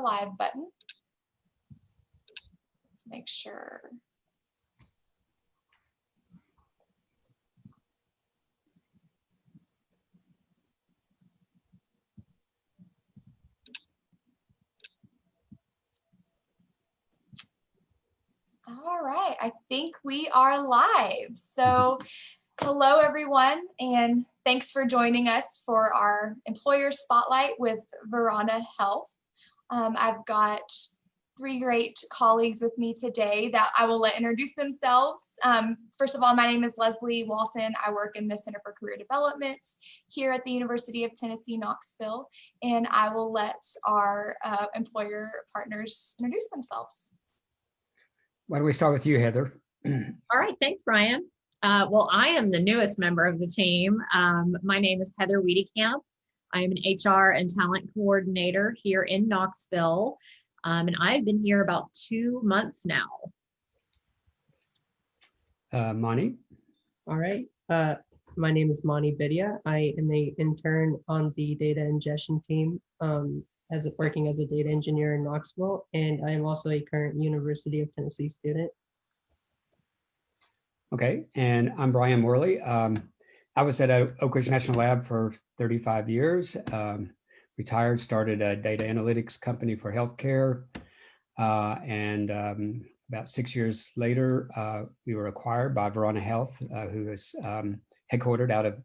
live button. Let's make sure. All right, I think we are live. So hello everyone, and thanks for joining us for our employer spotlight with Verana Health. I've got three great colleagues with me today that I will let introduce themselves. First of all, my name is Leslie Walton. I work in the Center for Career Development here at the University of Tennessee, Knoxville, and I will let our employer partners introduce themselves. Why don't we start with you, Heather? All right, thanks, Brian. Well, I am the newest member of the team. My name is Heather Wiedekamp. I am an HR and talent coordinator here in Knoxville, and I've been here about 2 months now. Mani? All right, my name is Mani Bidya. I am an intern on the data ingestion team, working as a data engineer in Knoxville, and I am also a current University of Tennessee student. Okay, and I'm Brian Morley. I was at Oak Ridge National Lab for 35 years, retired, started a data analytics company for healthcare, and about 6 years later, we were acquired by Verana Health, who is headquartered out of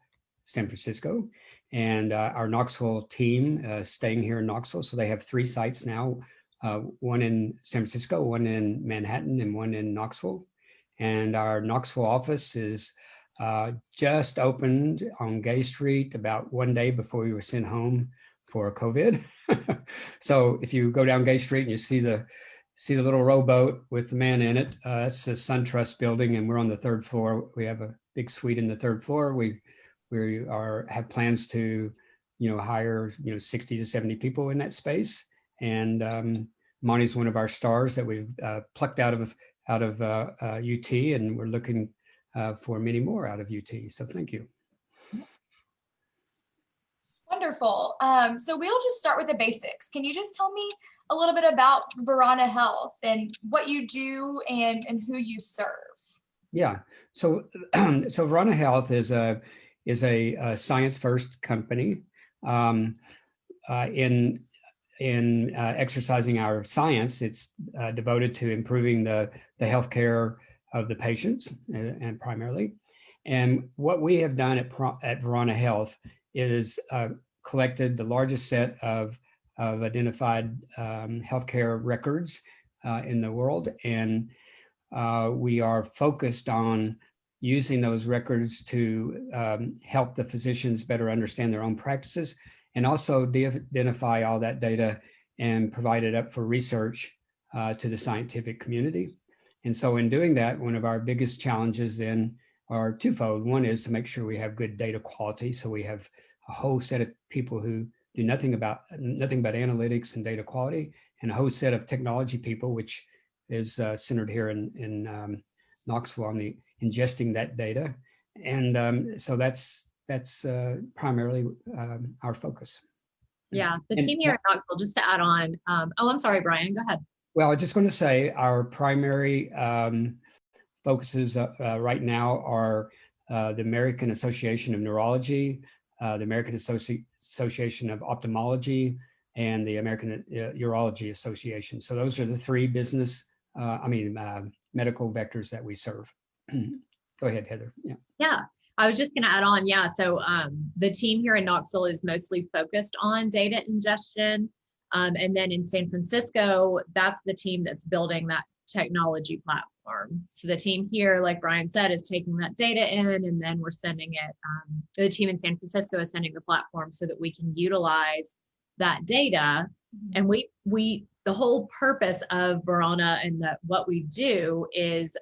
San Francisco. And our Knoxville team staying here in Knoxville. So they have 3 sites now, one in San Francisco, one in Manhattan, and one in Knoxville. And our Knoxville office is just opened on Gay Street about 1 day before we were sent home for COVID. So if you go down Gay Street and you see the little rowboat with the man in it, that's the SunTrust building, and we're on the 3rd floor. We have a big suite in the 3rd floor. We have plans to, hire, 60 to 70 people in that space. And Monty's one of our stars that we've plucked out of UT, and we're looking for many more out of UT. So thank you. Wonderful. So we'll just start with the basics. Can you just tell me a little bit about Verana Health and what you do and who you serve? Yeah. So Verana Health is a science-first company. In exercising our science, it's devoted to improving the healthcare of the patients and primarily. And what we have done at Verana Health is collected the largest set of identified healthcare records in the world, and we are focused on using those records to help the physicians better understand their own practices, and also de-identify all that data and provide it up for research to the scientific community. And so in doing that, one of our biggest challenges then are twofold. One is to make sure we have good data quality. So we have a whole set of people who do nothing but analytics and data quality, and a whole set of technology people, which is centered here in Knoxville on the ingesting that data. And so that's primarily our focus. Yeah, the team here in Knoxville, just to add on, I'm sorry, Brian, go ahead. Well, I was just going to say our primary focuses right now are the American Association of Neurology, the American Association of Ophthalmology, and the American Urology Association. So those are the 3 medical vectors that we serve. Go ahead, Heather. Yeah, I was just going to add on. Yeah, so the team here in Knoxville is mostly focused on data ingestion. And then in San Francisco, that's the team that's building that technology platform. So the team here, like Brian said, is taking that data in, and then we're sending it, the team in San Francisco is sending the platform so that we can utilize that data. And the whole purpose of Verana and what we do is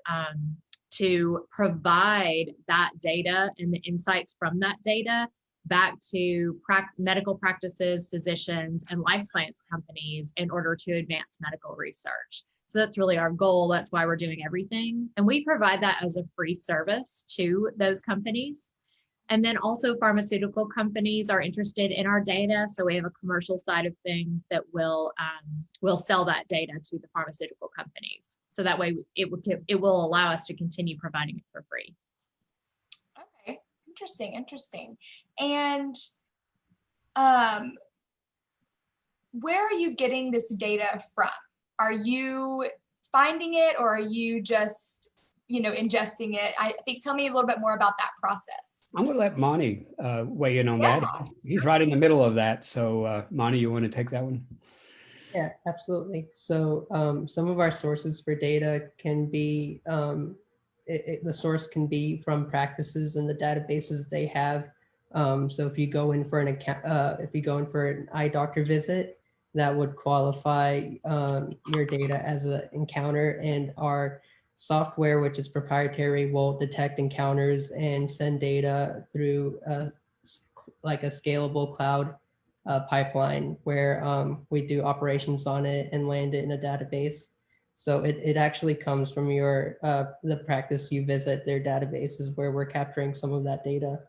to provide that data and the insights from that data back to medical practices, physicians, and life science companies in order to advance medical research. So that's really our goal. That's why we're doing everything. And we provide that as a free service to those companies. And then also pharmaceutical companies are interested in our data. So we have a commercial side of things that will sell that data to the pharmaceutical companies. So that way it will allow us to continue providing it for free. Okay, interesting. And where are you getting this data from? Are you finding it, or are you just, ingesting it? I think, tell me a little bit more about that process. I'm going to let Monty weigh in on Yeah. that. He's right in the middle of that. So Monty, you want to take that one? Yeah, absolutely. So some of our sources for data can be, the source can be from practices and the databases they have. So if you go in for if you go in for an eye doctor visit, that would qualify your data as an encounter, and our software, which is proprietary, will detect encounters and send data through like a scalable cloud pipeline where we do operations on it and land it in a database. So it actually comes from your the practice you visit, their databases, where we're capturing some of that data.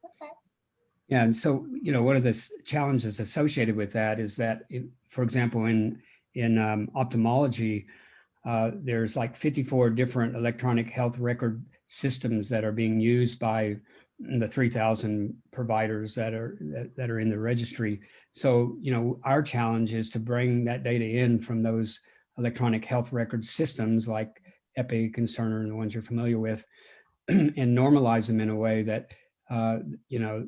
Okay. Yeah, and so one of the challenges associated with that is that, for example, in ophthalmology, there's like 54 different electronic health record systems that are being used by the 3,000 providers that are in the registry. So, our challenge is to bring that data in from those electronic health record systems like Epic and Cerner and the ones you're familiar with, and normalize them in a way that,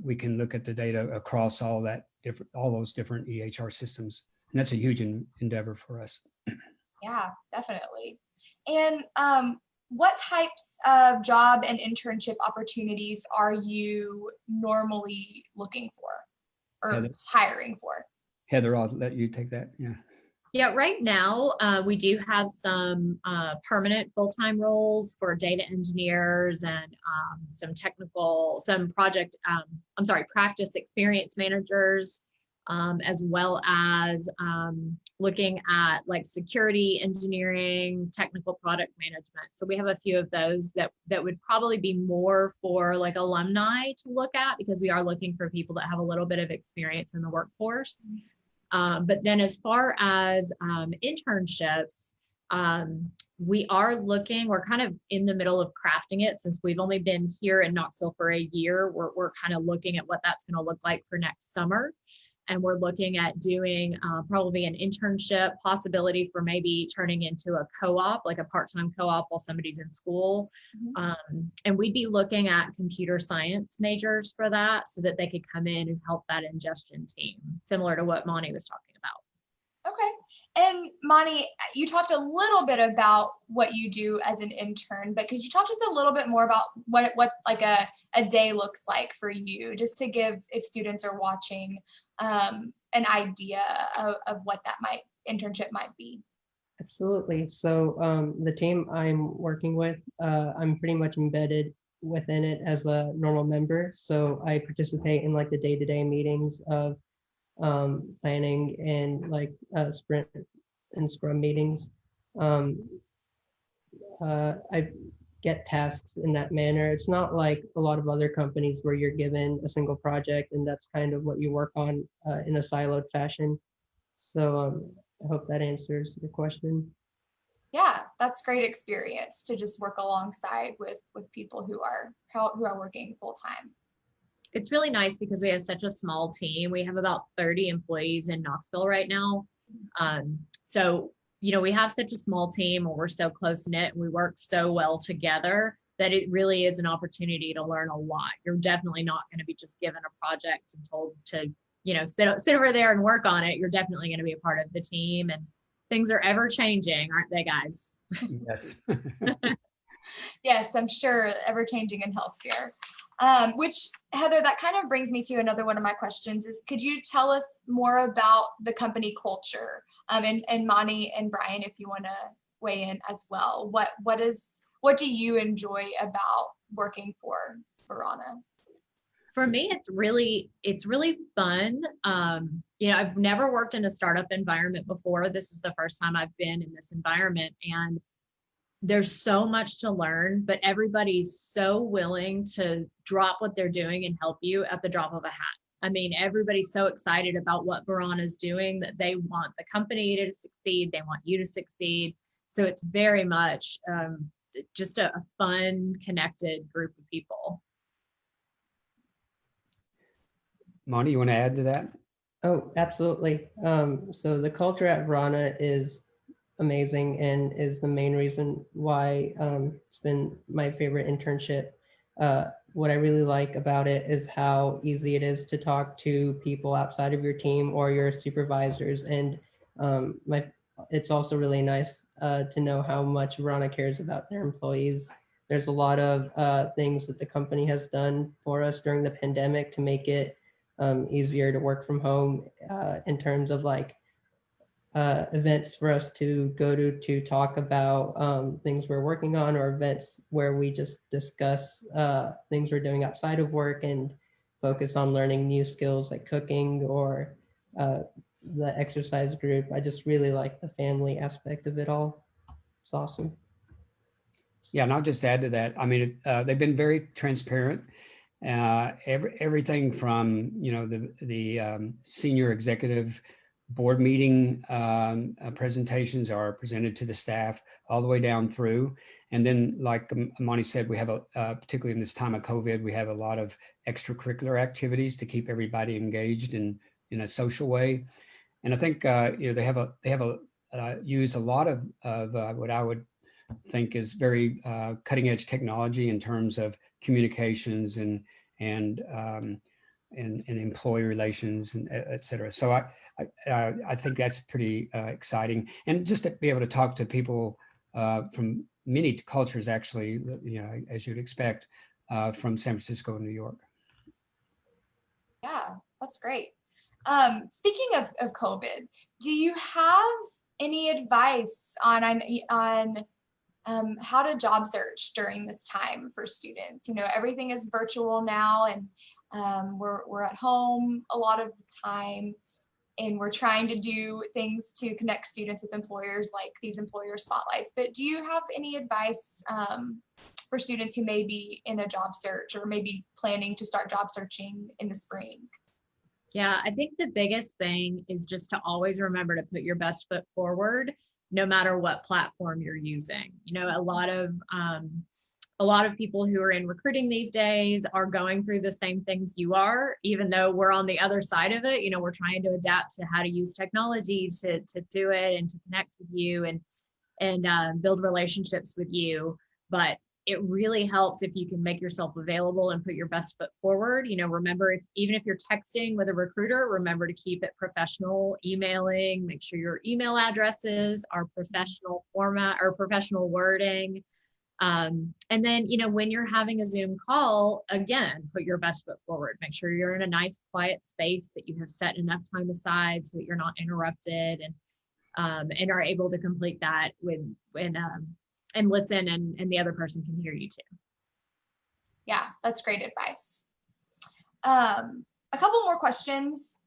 we can look at the data across all those different EHR systems. And that's a huge endeavor for us. Yeah, definitely. And what types of job and internship opportunities are you normally looking for or hiring for? Heather, I'll let you take that. Yeah. Yeah, right now we do have some permanent full-time roles for data engineers and some practice experience managers, as well as looking at like security engineering, technical product management. So we have a few of those that would probably be more for like alumni to look at, because we are looking for people that have a little bit of experience in the workforce. But then as far as internships, we're kind of in the middle of crafting it. Since we've only been here in Knoxville for a year, we're kind of looking at what that's going to look like for next summer. And we're looking at doing probably an internship possibility for maybe turning into a co-op, like a part-time co-op while somebody's in school. Mm-hmm. And we'd be looking at computer science majors for that, so that they could come in and help that ingestion team, similar to what Monty was talking about. Okay. And Monty, you talked a little bit about what you do as an intern, but could you talk just a little bit more about what like a day looks like for you, just to give, if students are watching, an idea of what that internship might be? Absolutely. So the team I'm working with, I'm pretty much embedded within it as a normal member. So I participate in like the day-to-day meetings of planning and like sprint and scrum meetings. I get tasks in that manner. It's not like a lot of other companies where you're given a single project and that's kind of what you work on in a siloed fashion. So I hope that answers your question. Yeah, that's great experience to just work alongside with people who are working full time. It's really nice because we have such a small team. We have about 30 employees in Knoxville right now. So we have such a small team, and we're so close knit, and we work so well together that it really is an opportunity to learn a lot. You're definitely not going to be just given a project and told to, sit over there and work on it. You're definitely going to be a part of the team, and things are ever changing, aren't they, guys? Yes. Yes, I'm sure, ever changing in healthcare. Which, Heather, that kind of brings me to another one of my questions is, could you tell us more about the company culture? And Monty and Brian, if you want to weigh in as well. What do you enjoy about working for Verana? For me, it's really fun. I've never worked in a startup environment before. This is the first time I've been in this environment, and there's so much to learn, but everybody's so willing to drop what they're doing and help you at the drop of a hat. I mean, everybody's so excited about what Verana is doing that they want the company to succeed. They want you to succeed. So it's very much just a fun, connected group of people. Monty, you want to add to that? Oh, absolutely. So the culture at Verana is amazing and is the main reason why it's been my favorite internship. What I really like about it is how easy it is to talk to people outside of your team or your supervisors. And it's also really nice to know how much Verana cares about their employees. There's a lot of things that the company has done for us during the pandemic to make it easier to work from home in terms of like events for us to go to talk about things we're working on, or events where we just discuss things we're doing outside of work and focus on learning new skills like cooking or the exercise group. I just really like the family aspect of it all. It's awesome. Yeah, and I'll just add to that. I mean, they've been very transparent. Everything from the senior executive board meeting presentations are presented to the staff all the way down through. And then, like Monty said, we have particularly in this time of COVID, we have a lot of extracurricular activities to keep everybody engaged in a social way. And I think they have use a lot of what I would think is very cutting edge technology in terms of communications and employee relations and et cetera. So I think that's pretty exciting, and just to be able to talk to people from many cultures, actually, as you'd expect, from San Francisco and New York. Yeah, that's great. Speaking of COVID, do you have any advice on how to job search during this time for students? Everything is virtual now, and we're at home a lot of the time, and we're trying to do things to connect students with employers, like these employer spotlights. But do you have any advice for students who may be in a job search or maybe planning to start job searching in the spring? Yeah, I think the biggest thing is just to always remember to put your best foot forward, no matter what platform you're using. A lot of people who are in recruiting these days are going through the same things you are, even though we're on the other side of it. We're trying to adapt to how to use technology to do it and to connect with you and build relationships with you. But it really helps if you can make yourself available and put your best foot forward. Remember, even if you're texting with a recruiter, remember to keep it professional. Emailing, make sure your email addresses are professional format or professional wording. And then, when you're having a Zoom call, again, put your best foot forward. Make sure you're in a nice, quiet space, that you have set enough time aside so that you're not interrupted, and are able to complete that and listen, and the other person can hear you too. Yeah, that's great advice. A couple more questions.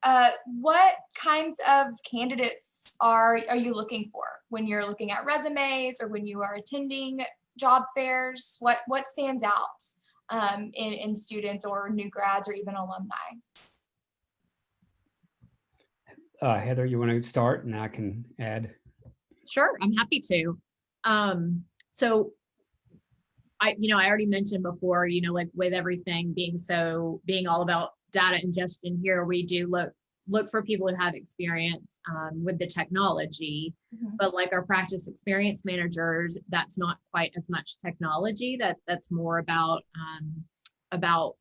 What kinds of candidates are you looking for when you're looking at resumes or when you are attending job fairs? What stands out in students or new grads or even alumni? Heather, you want to start and I can add? Sure, I'm happy to. So I already mentioned before, like with everything being all about data ingestion here, we do look for people who have experience with the technology, but like our practice experience managers, that's not quite as much technology. That's more about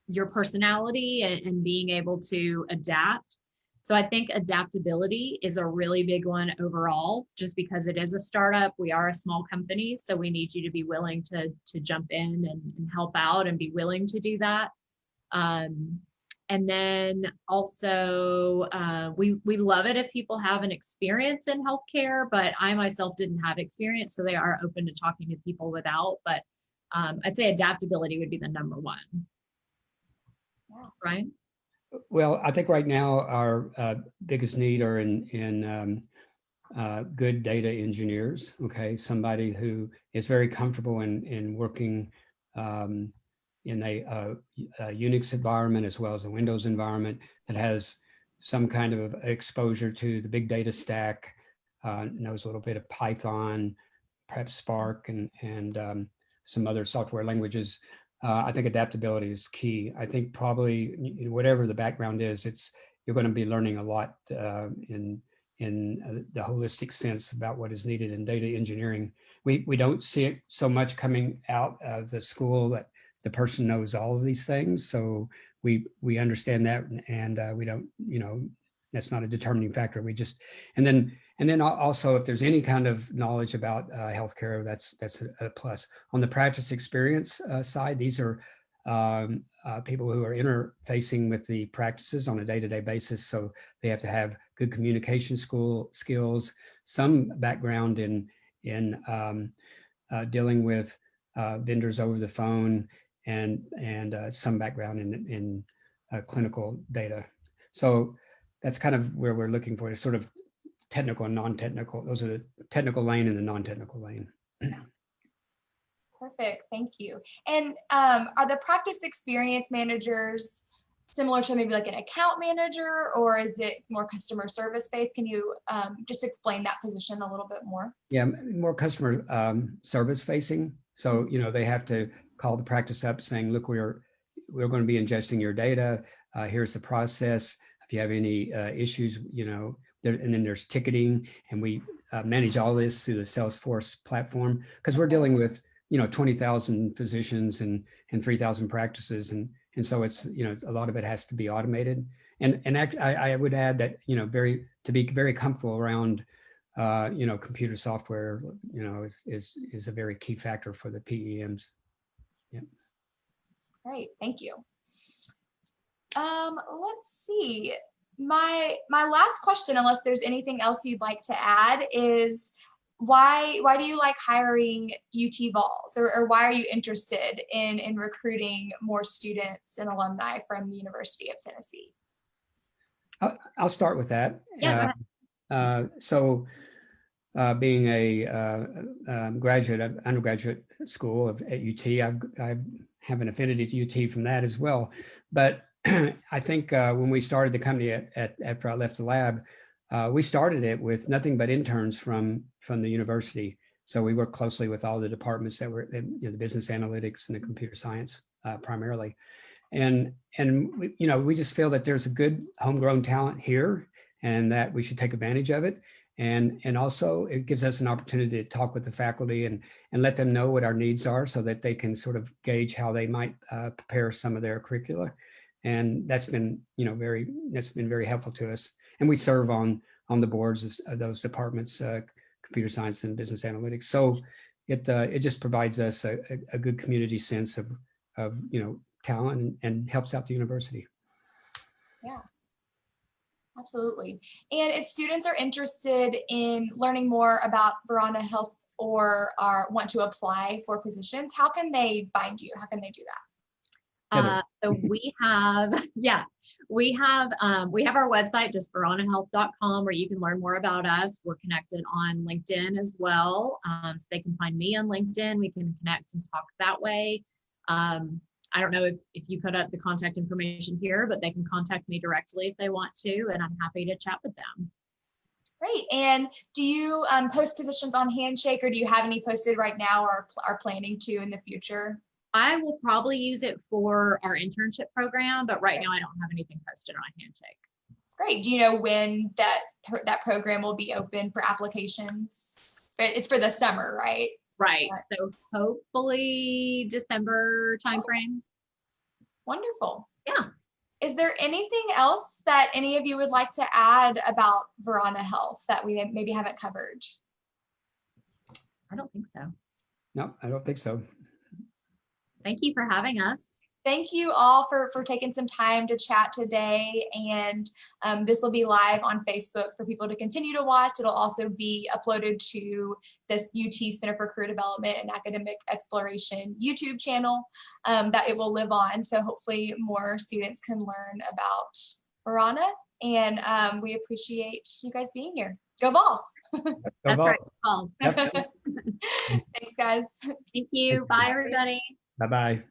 your personality and being able to adapt. So I think adaptability is a really big one overall, just because it is a startup. We are a small company, so we need you to be willing to jump in and help out and be willing to do that. And then also, we love it if people have an experience in healthcare, but I myself didn't have experience, so they are open to talking to people without. But I'd say adaptability would be the number one. Yeah. Brian? Well, I think right now our biggest need are in good data engineers, okay? Somebody who is very comfortable in working in a Unix environment as well as a Windows environment that has some kind of exposure to the big data stack, knows a little bit of Python, perhaps Spark, and some other software languages. I think adaptability is key. I think probably whatever the background is, you're going to be learning a lot in the holistic sense about what is needed in data engineering. We don't see it so much coming out of the school that the person knows all of these things. So we understand that, and we don't, that's not a determining factor. We just, and then also if there's any kind of knowledge about healthcare, that's a plus. On the practice experience side, these are people who are interfacing with the practices on a day-to-day basis. So they have to have good communication skills, some background in dealing with vendors over the phone, and some background in clinical data. So that's kind of where we're looking for, is sort of technical and non-technical. Those are the technical lane and the non-technical lane. Perfect, thank you. And are the practice experience managers similar to maybe like an account manager, or is it more customer service based? Can you just explain that position a little bit more? Yeah, more customer service facing. So, they have to call the practice up saying, look, we're going to be ingesting your data. Here's the process. If you have any issues, and then there's ticketing, and we manage all this through the Salesforce platform, because we're dealing with 20,000 physicians and 3,000 practices, and so it's a lot of it has to be automated. And I would add that to be very comfortable around computer software is a very key factor for the PEMs. Yeah. Great, thank you. Let's see. My last question, unless there's anything else you'd like to add, is why do you like hiring UT Vols, or why are you interested in recruiting more students and alumni from the University of Tennessee? I'll start with that. Yeah. So being a undergraduate school at UT, I have an affinity to UT from that as well. But I think when we started the company after I left the lab, we started it with nothing but interns from the university. So we worked closely with all the departments that were the business analytics and the computer science primarily. And we just feel that there's a good homegrown talent here, and that we should take advantage of it. And also it gives us an opportunity to talk with the faculty and let them know what our needs are, so that they can sort of gauge how they might prepare some of their curricula. And that's been very helpful to us. And we serve on the boards of those departments, computer science and business analytics. So it just provides us a good community sense of talent, and helps out the university. Yeah, absolutely. And if students are interested in learning more about Verana Health, or want to apply for positions, how can they find you? How can they do that? So we have our website, just veranahealth.com, where you can learn more about us. We're connected on LinkedIn as well. So they can find me on LinkedIn. We can connect and talk that way. I don't know if you put up the contact information here, but they can contact me directly if they want to, and I'm happy to chat with them. Great. And do you post positions on Handshake, or do you have any posted right now, or are planning to in the future? I will probably use it for our internship program, but right now I don't have anything posted on Handshake. Great. Do you know when that program will be open for applications? It's for the summer, right? Right. So hopefully December timeframe. Wonderful. Yeah. Is there anything else that any of you would like to add about Verana Health that we maybe haven't covered? I don't think so. No, I don't think so. Thank you for having us. Thank you all for taking some time to chat today. And this will be live on Facebook for people to continue to watch. It'll also be uploaded to this UT Center for Career Development and Academic Exploration YouTube channel that it will live on. So hopefully more students can learn about Verana, and we appreciate you guys being here. Go Vols! Go That's Vols. right. Calls. Yep. Thanks, guys. Thank you. Bye, everybody. Bye-bye.